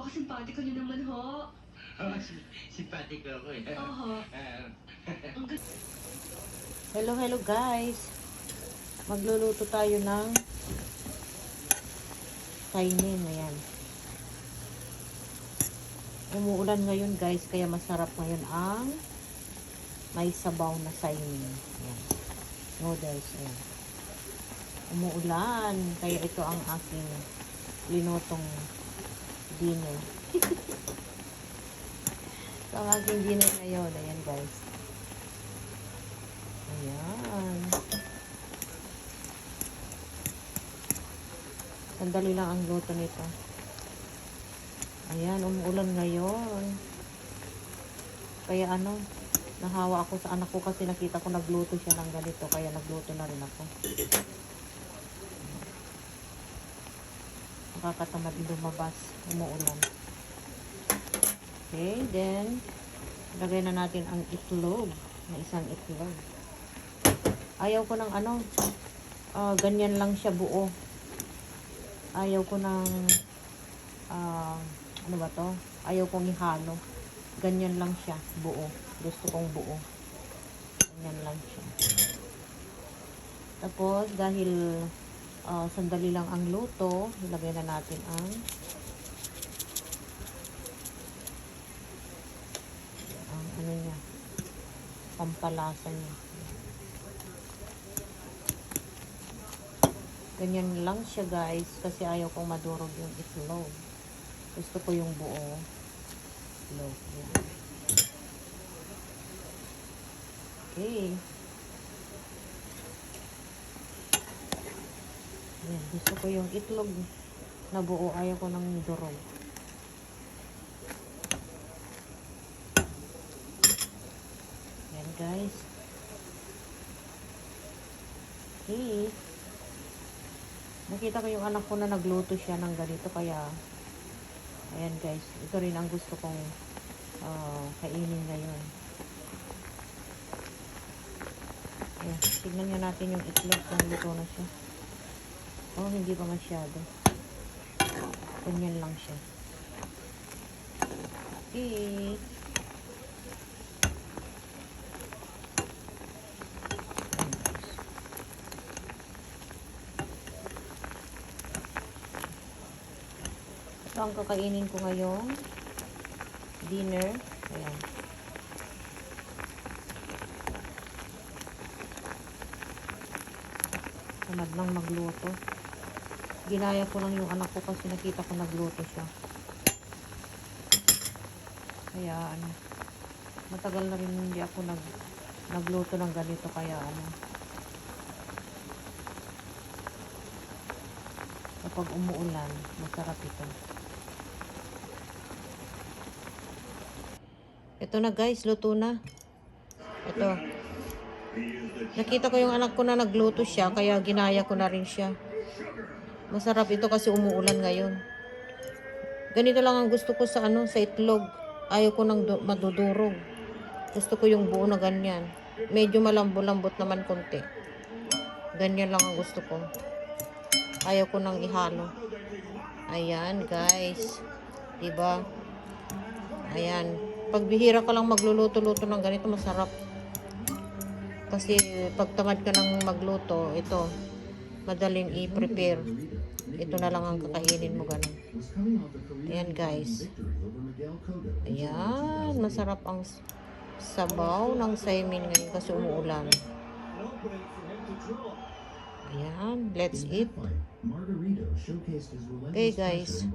Napakasimpatiko niyo naman ho. Oh, simpatiko ako eh. Oho. Hello, hello guys. Magluluto tayo ng kainin. Ayan. Umuulan ngayon guys, kaya masarap ngayon ang may sabaw na kainin. Ayan. Noodles. Ayan. Umuulan, kaya ito ang aking linutong dinner. Ito ang aking dinner ngayon. Ayan guys. Ayan. Sandali lang ang luto nito. Ayan, umuulan ngayon. Kaya nahawa ako sa anak ko kasi nakita ko nagluto siya ng ganito. Kaya nagluto na rin ako. Nakakatamad lumabas. Umuulan. Okay, then lagay na natin ang itlog. Na isang itlog. Ayaw ko ng ganyan lang siya buo. Ayaw ko ng ano ba to? Ayaw kong ihalo. Ganyan lang siya, buo. Gusto kong buo. Ganyan lang siya. Tapos, dahil sandali lang ang luto, ilagay na natin ang ano niya, pampalasa niya. Ganyan lang siya guys, kasi ayaw kong madurog yung itlog. Gusto ko yung buo itlog. Yan. Okay. Yan. Gusto ko yung itlog na buo, ayaw ko ng durog. Yan guys. Okay. Nakita ko yung anak ko na nagluto siya ng ganito, kaya ayan guys, ito rin ang gusto kong kainin ngayon. Ayan, tignan nyo natin yung itlog kung luto na siya. Oh, hindi pa masyado. Ganyan lang siya. Okay. Ito ang kakainin ko ngayong dinner. Ayan. Tamad lang magluto. Ginaya ko lang yung anak ko kasi nakita ko nagluto siya. Kaya matagal na rin hindi ako nagluto ng ganito, kaya kapag umuulan, masarap ito. Ito na guys, luto na. Ito. Nakita ko yung anak ko na nagluto siya, kaya ginaya ko na rin siya. Masarap ito kasi umuulan ngayon. Ganito lang ang gusto ko sa sa itlog. Ayaw ko nang madudurog. Gusto ko yung buo na ganyan. Medyo malambot-lambot naman konti. Ganyan lang ang gusto ko. Ayaw ko nang ihalo. Ayan guys. Diba? Ayan. Pagbihira ka lang magluluto-luto ng ganito, masarap. Kasi pag tamad ka ng magluto, ito, madaling i-prepare. Ito na lang ang kakainin mo, ganun. Ayan guys. Ayan, masarap ang sabaw ng saimin ngayon kasi umuulan. Ayan, let's eat. Okay guys.